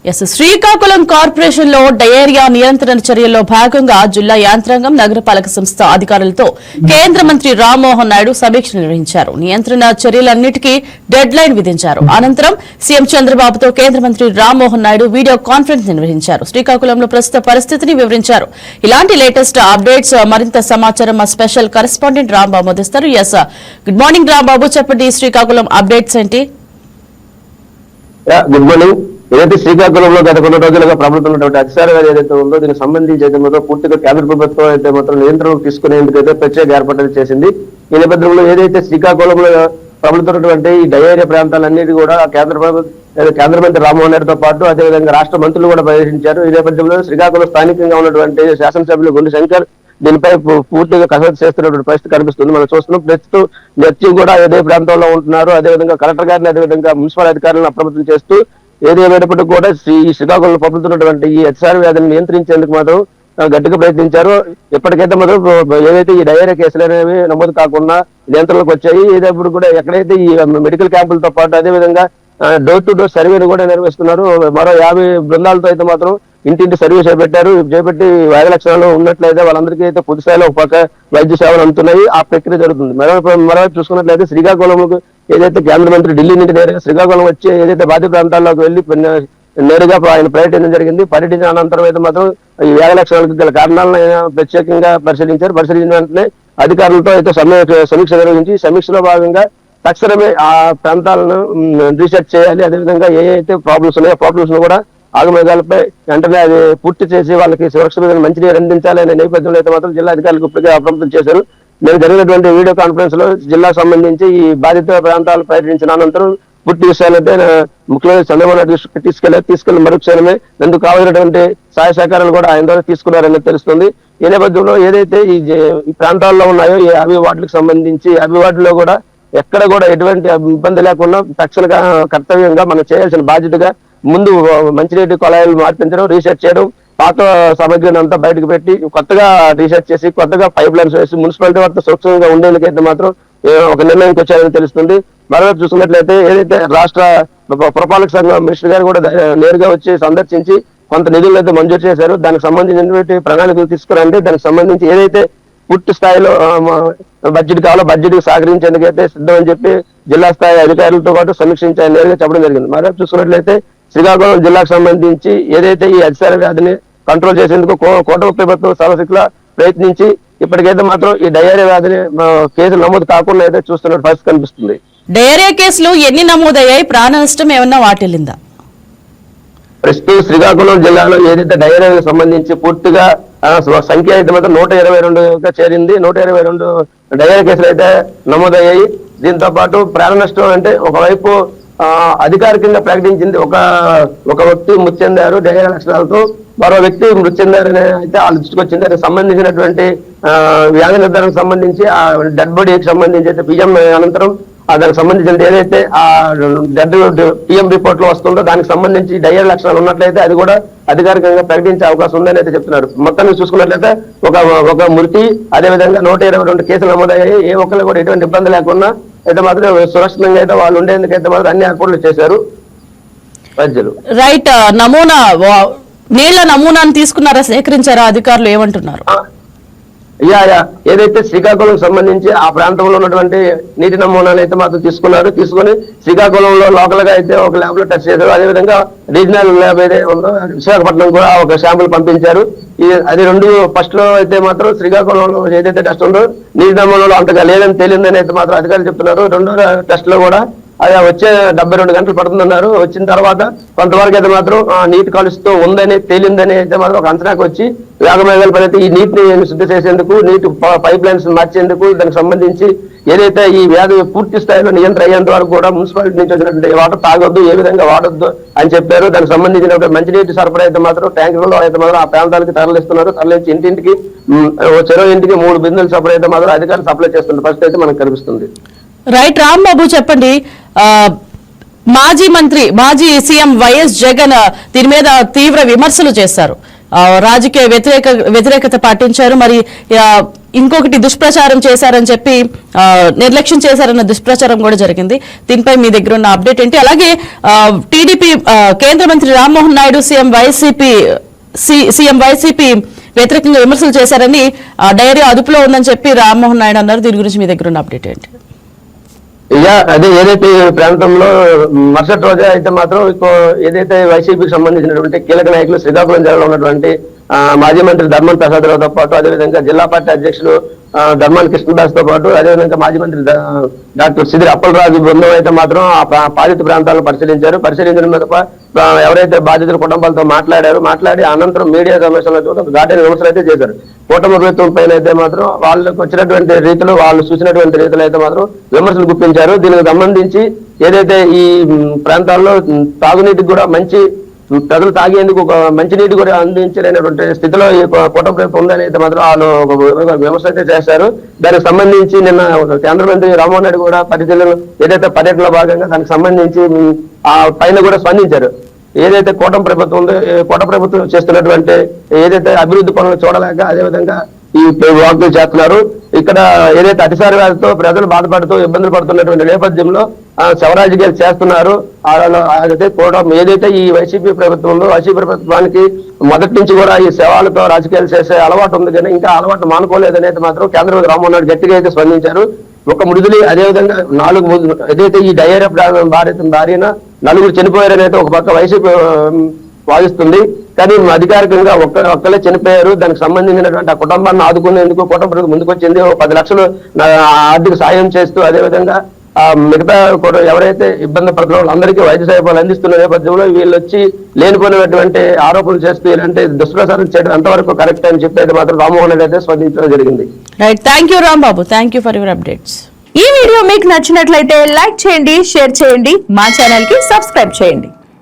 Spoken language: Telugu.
శ్రీకాకుళం కార్పొరేషన్ లో డయేరియా నియంత్రణ చర్యల్లో భాగంగా జిల్లా యాంత్రాంగం నగరపాలక సంస్థ అధికారులతో కేంద్ర మంత్రి రామ్మోహన్ నాయుడు సమీక్ష నిర్వహించారు. నియంత్రణ చర్యలన్నిటికీ డెడ్ లైన్ విధించారు. అనంతరం సీఎం చంద్రబాబుతో కేంద్ర మంత్రి రామ్మోహన్ నాయుడు వీడియో కాన్ఫరెన్స్ నిర్వహించారు. శ్రీకాకుళంలో ప్రస్తుత పరిస్థితిని వివరించారు. ఇలాంటి లేటెస్ట్ అప్డేట్స్ మరింత సమాచారం మా స్పెషల్ కరెస్పాండెంట్ రాంబాబు అందిస్తారు. గుడ్ మార్నింగ్ రాంబాబు, చెప్పండి శ్రీకాకుళం అప్డేట్స్ ఏంటి? Good morning. ఏదైతే శ్రీకాకుళంలో గత కొన్ని రోజులుగా ప్రభుత్వం అధికారం ఏదైతే ఉందో దీనికి సంబంధించి అయితే మాత్రం పూర్తిగా కేంద్ర ప్రభుత్వం అయితే మాత్రం నియంత్రణకు తీసుకునేందుకైతే ప్రత్యేక ఏర్పాట్లు చేసింది. ఈ నేపథ్యంలో ఏదైతే శ్రీకాకుళంలో ప్రభుత్వం ఈ డయేరియా ప్రాంతాలన్నిటి కూడా కేంద్ర మంత్రి రామ్మోహన్ నాయుడుతో పాటు అదేవిధంగా రాష్ట్ర మంత్రులు కూడా పర్యటించారు. ఈ నేపథ్యంలో శ్రీకాకుళం స్థానికంగా ఉన్నటువంటి శాసనసభ్యులు గుండు శంకర్ దీనిపై పూర్తిగా కసరత్తు చేస్తున్నటువంటి పరిస్థితి కనిపిస్తుంది. మనం చూస్తున్నాం ప్రస్తుతం నిత్యం కూడా అదే ప్రాంతంలో ఉంటున్నారు. అదేవిధంగా కలెక్టర్ గారిని అదేవిధంగా మున్సిపల్ అధికారులను అప్రమత్తం చేస్తూ ఏదేమైనప్పటికీ కూడా ఈ శ్రీకాకుళంలో పబ్బుతున్నటువంటి ఈ హెచ్ఆర్ వ్యాధిని నియంత్రించేందుకు మాత్రం గట్టిగా ప్రయత్నించారు. ఇప్పటికైతే మాత్రం ఏదైతే ఈ డయేరియా కేసులు అనేవి నమోదు కాకుండా నియంత్రణకు వచ్చాయి. ఇదేప్పుడు కూడా ఎక్కడైతే ఈ మెడికల్ క్యాంపులతో పాటు అదేవిధంగా డోర్ టు డోర్ సర్వేను కూడా నిర్వహిస్తున్నారు. మరో 50 బృందాలతో అయితే మాత్రం ఇంటింటి సర్వే చేపట్టి వైరల్ లక్షణాలు ఉన్నట్లయితే వాళ్ళందరికీ అయితే పూర్తి స్థాయిలో ఒక పక్క వైద్య సేవలు అందుతున్నాయి. ఆ ప్రక్రియ జరుగుతుంది. మరోవైపు చూసుకున్నట్లయితే శ్రీకాకుళంకు ఏదైతే కేంద్ర మంత్రి ఢిల్లీ నుండి నేరుగా శ్రీకాకుళం వచ్చి ఏదైతే బాధిత ప్రాంతాల్లోకి వెళ్లి నేరుగా ఆయన పర్యటించడం జరిగింది. పర్యటించిన అనంతరం అయితే మాత్రం ఈ వ్యాధి లక్షణాలకు గల కారణాలను ప్రత్యేకంగా పరిశీలించారు. పరిశీలించిన వెంటనే అధికారులతో అయితే సమీక్ష నిర్వహించి సమీక్షలో భాగంగా తక్షణమే ఆ ప్రాంతాలను రీసెర్చ్ చేయాలి. అదేవిధంగా ఏ అయితే ప్రాబ్లమ్స్ ఉన్నాయో ప్రాబ్లమ్స్ కూడా ఆగమేఘాలపై వెంటనే అది పూర్తి చేసి వాళ్ళకి సురక్షితమైన మంచినీరు అందించాలి అనే నేపథ్యంలో అయితే మాత్రం జిల్లా అధికారులకు ఇప్పటికే అప్రమత్తం చేశారు. నేను జరిగినటువంటి వీడియో కాన్ఫరెన్స్ లో జిల్లాకు సంబంధించి ఈ బాధిత ప్రాంతాలు పర్యటించిన అనంతరం పూర్తి విషయాలైతే ముఖ్యమంత్రి చంద్రబాబు నాయుడు తీసుకెళ్లి మరుక్షణమే ఎందుకు కావాల్సినటువంటి సహాయ సహకారాలు కూడా ఆయన ద్వారా తీసుకున్నారని తెలుస్తుంది. ఈ నేపథ్యంలో ఏదైతే ఈ ప్రాంతాల్లో ఉన్నాయో ఈ 50 వార్డులకు సంబంధించి 50 వార్డులో కూడా ఎక్కడ కూడా ఎటువంటి ఇబ్బంది లేకుండా తక్షణ కర్తవ్యంగా మనం చేయాల్సిన బాధ్యతగా ముందు మంచినీటి కొలాయిలు మార్పించడం, రీసెర్చ్ చేయడం, పాత సామగ్రిని అంతా బయటకు పెట్టి కొత్తగా రీసెర్చ్ చేసి కొత్తగా పైప్ లైన్స్ వేసి మున్సిపాలిటీ వారితో సురక్షితంగా ఉండేందుకైతే మాత్రం ఒక నిర్ణయానికి వచ్చారని తెలుస్తుంది. మరోవైపు చూసుకున్నట్లయితే ఏదైతే రాష్ట్ర పురపాలక సంఘం మినిస్టర్ గారు కూడా నేరుగా వచ్చి సందర్శించి కొంత నిధులు అయితే మంజూరు చేశారు. దానికి సంబంధించినటువంటి ప్రణాళికలు తీసుకురండి. దానికి సంబంధించి ఏదైతే పూర్తి స్థాయిలో బడ్జెట్ కావాలో బడ్జెట్ సహకరించేందుకైతే సిద్ధం అని చెప్పి జిల్లా స్థాయి అధికారులతో పాటు సమీక్షించి నేరుగా చెప్పడం జరిగింది. మరోవైపు చూసుకున్నట్లయితే శ్రీకాకుళం జిల్లాకు సంబంధించి ఏదైతే ఈ అధికార వ్యాధిని కంట్రోల్ చేసేందుకు కూటమి ప్రభుత్వం సర్వశక్తిలా ప్రయత్నించి ఇప్పటికైతే మాత్రం ఈ డయేరియా వ్యాధిని కేసులు నమోదు కాకుండా అయితే చూస్తున్న పరిస్థితి కనిపిస్తుంది. డయేరియా కేసులు ఎన్ని నమోదయ్యాయి? ప్రాణ నష్టం ఏమన్నా వాటిల్లిందా? ప్రస్తుతం శ్రీకాకుళం జిల్లాలో ఏదైతే డయేరియాకి సంబంధించి పూర్తిగా సంఖ్య అయితే మాత్రం 122గా చేరింది. 122 డయేరియా కేసులు అయితే నమోదయ్యాయి. దీంతో పాటు ప్రాణ నష్టం అంటే ఒకవైపు అధికారికంగా ప్రకటించింది ఒక వ్యక్తి మృతి చెందారు డయేరియా లక్షణాలతో, మరో వ్యక్తి మృతి చెందారని అయితే వాళ్ళ దృష్టికి వచ్చింది. దానికి సంబంధించినటువంటి వ్యాధి నిర్ధారణకు సంబంధించి ఆ డెడ్ బాడీకి సంబంధించి అయితే పిఎం అనంతరం దానికి సంబంధించిన ఏదైతే ఆ డెడ్ పిఎం రిపోర్ట్ లో వస్తుందో దానికి సంబంధించి డయేరియా లక్షణాలు ఉన్నట్లయితే అది కూడా అధికారికంగా ప్రకటించే అవకాశం ఉందని అయితే చెప్తున్నారు. మొత్తాన్ని చూసుకున్నట్లయితే ఒక మృతి అదేవిధంగా 122 కేసులు నమోదయ్యాయి. ఏ ఒక్కరు కూడా ఎటువంటి ఇబ్బంది లేకుండా అయితే మాత్రం సురక్షితంగా అయితే వాళ్ళు ఉండేందుకైతే మాత్రం అన్ని ఏర్పాట్లు చేశారు వైద్యులు. రైట్. నీళ్ల నమూనాను తీసుకున్నారా, సేకరించారా? అధికారులు ఏమంటున్నారు? ఏదైతే శ్రీకాకుళం సంబంధించి ఆ ప్రాంతంలో ఉన్నటువంటి నీటి నమూనాలు అయితే మాత్రం తీసుకుని శ్రీకాకుళంలో లోకల్ గా అయితే ఒక ల్యాబ్ లో టెస్ట్ చేశారు. అదేవిధంగా రీజనల్ ల్యాబ్ ఏదైతే ఉందో విశాఖపట్నం కూడా ఒక శాంపుల్ పంపించారు. అది రెండు ఫస్ట్ లో అయితే మాత్రం శ్రీకాకుళంలో ఏదైతే టెస్ట్ ఉందో నీటి నమూనాలో అంతగా లేదని తేలిందని అయితే మాత్రం అధికారులు చెప్తున్నారు. రెండో టెస్ట్ లో కూడా అది వచ్చే 72 గంటలు పడుతుందన్నారు. వచ్చిన తర్వాత కొంతవరకు అయితే మాత్రం నీటి కలుస్తూ ఉందని తేలిందని అయితే మాత్రం ఒక అంచనాకు వచ్చి వేగమేఘాల పని ఈ నీటిని శుద్ధి చేసేందుకు నీటి పైప్ లైన్స్ మార్చేందుకు దానికి సంబంధించి ఏదైతే ఈ వ్యాధి పూర్తి స్థాయిలో నియంత్రణ అయ్యేంత వరకు కూడా మున్సిపాలిటీ నుంచి వచ్చినటువంటి వాటర్ తాగొద్దు, ఏ విధంగా వాడొద్దు అని చెప్పారు. దానికి సంబంధించిన మంచినీటి సరఫరా అయితే మాత్రం ట్యాంకులలో అయితే మాత్రం ఆ ప్రాంతాలకు తరలిస్తున్నారు. తరలించి ఇంటింటికి చెరో ఇంటికి 3 బిందెలు సప్లై అయితే మాత్రం అధికారులు సప్లై చేస్తున్న పరిస్థితి అయితే మనకు కనిపిస్తుంది. రైట్. రాంబాబు, చెప్పండి. మాజీ సీఎం వైఎస్ జగన్ దీని మీద తీవ్ర విమర్శలు చేశారు, రాజకీయ వ్యతిరేకత పాటించారు. మరి ఇంకొకటి దుష్ప్రచారం చేశారని చెప్పి నిర్లక్ష్యం చేశారన్న దుష్ప్రచారం కూడా జరిగింది. దీనిపై మీ దగ్గర ఉన్న అప్డేట్ ఏంటి? అలాగే టీడీపీ కేంద్ర మంత్రి రామ్మోహన్ నాయుడు సీఎం వైసీపీ వ్యతిరేకంగా విమర్శలు చేశారని డైరీ అదుపులో ఉందని చెప్పి రామ్మోహన్ నాయుడు అన్నారు. దీని గురించి మీ దగ్గర ఉన్న అప్డేట్ ఏంటి? అదే ఏదైతే ఈ ప్రాంతంలో మరుసటి రోజే అయితే మాత్రం ఏదైతే వైసీపీకి సంబంధించినటువంటి కీలక నాయకులు శ్రీకాకుళం జిల్లాలో ఉన్నటువంటి మాజీ మంత్రి ధర్మన్ ప్రసాద్ రావుతో పాటు అదేవిధంగా జిల్లా పార్టీ అధ్యక్షులు ధర్మాన కృష్ణదాస్ తో పాటు అదేవిధంగా మాజీ మంత్రి డాక్టర్ సిదిరి అప్పలరాజు బృందం అయితే మాత్రం ఆ బాధిత ప్రాంతాలను పరిశీలించిన మీద ఎవరైతే బాధితుల కుటుంబాలతో మాట్లాడి అనంతరం మీడియా సమావేశంలో ఒక ఘాటైన విమర్శలు అయితే చేశారు. కూటమి ప్రభుత్వం పైన అయితే మాత్రం వాళ్ళకు వచ్చినటువంటి రీతిలో వాళ్ళు చూసినటువంటి రీతిలో అయితే మాత్రం విమర్శలు గుప్పించారు. దీనికి సంబంధించి ఏదైతే ఈ ప్రాంతాల్లో తాగునీటికి కూడా మంచి ప్రజలు తాగేందుకు ఒక మంచినీటి కూడా అందించలేనటువంటి స్థితిలో ఈ కూటమి ప్రభుత్వం ఉందని అయితే మాత్రం వాళ్ళు విమర్శ అయితే చేశారు. దానికి సంబంధించి నిన్న కేంద్ర మంత్రి రామ్మోహన్ నాయుడు కూడా పరిశీలన ఏదైతే పర్యటనలో భాగంగా దానికి సంబంధించి ఆ పైన కూడా స్పందించారు. ఏదైతే కూటమి ప్రభుత్వం ఉందో కూటమి ప్రభుత్వం చేస్తున్నటువంటి ఏదైతే అభివృద్ధి పనులు చూడలేక అదేవిధంగా ఈ వాకులు చేస్తున్నారు. ఇక్కడ ఏదైతే అతిసార వ్యాధితో ప్రజలు బాధపడుతూ ఇబ్బందులు పడుతున్నటువంటి నేపథ్యంలో శవరాజకీయాలు చేస్తున్నారు. అదే కూటమి ఏదైతే ఈ వైసీపీ ప్రభుత్వానికి మొదటి నుంచి కూడా ఈ సేవలతో రాజకీయాలు చేసే అలవాటు ఉంది, కానీ ఇంకా అలవాటు మానుకోలేదనేది మాత్రం కేంద్ర మంత్రి రామ్మోహన్ నాయుడు గట్టిగా అయితే స్పందించారు. ఒక మృదులి అదేవిధంగా 4 ఏదైతే ఈ డయేరియా బారిన 4 చనిపోయారనైతే ఒక పక్క వైసీపీ వాదిస్తుంది. కానీ అధికారికంగా ఒక్కలే చనిపోయారు. దానికి సంబంధించినటువంటి ఆ కుటుంబాన్ని ఆదుకునేందుకు కూటమి ప్రభుత్వం ముందుకొచ్చింది. 10 లక్షలు ఆర్థిక సాయం చేస్తూ అదేవిధంగా మిగతా ఎవరైతే ఇబ్బంది పడుతున్న వాళ్ళందరికీ వైద్య సేవలు అందిస్తున్న నేపథ్యంలో వీళ్ళు వచ్చి లేనిపోయినటువంటి ఆరోపణలు చేస్తూ ఇలాంటి దుష్ప్రచారం చేయడం ఎంతవరకు కరెక్ట్ అని చెప్పి అయితే మాత్రం రామ్మోహన్ రెడ్డి అయితే స్పందించడం జరిగింది. Right, thank you Rambabu, thank you for your updates. ఈ వీడియో మీకు నచ్చినట్లయితే లైక్ చేయండి, షేర్ చేయండి, మా ఛానల్ కి సబ్స్క్రైబ్ చేయండి.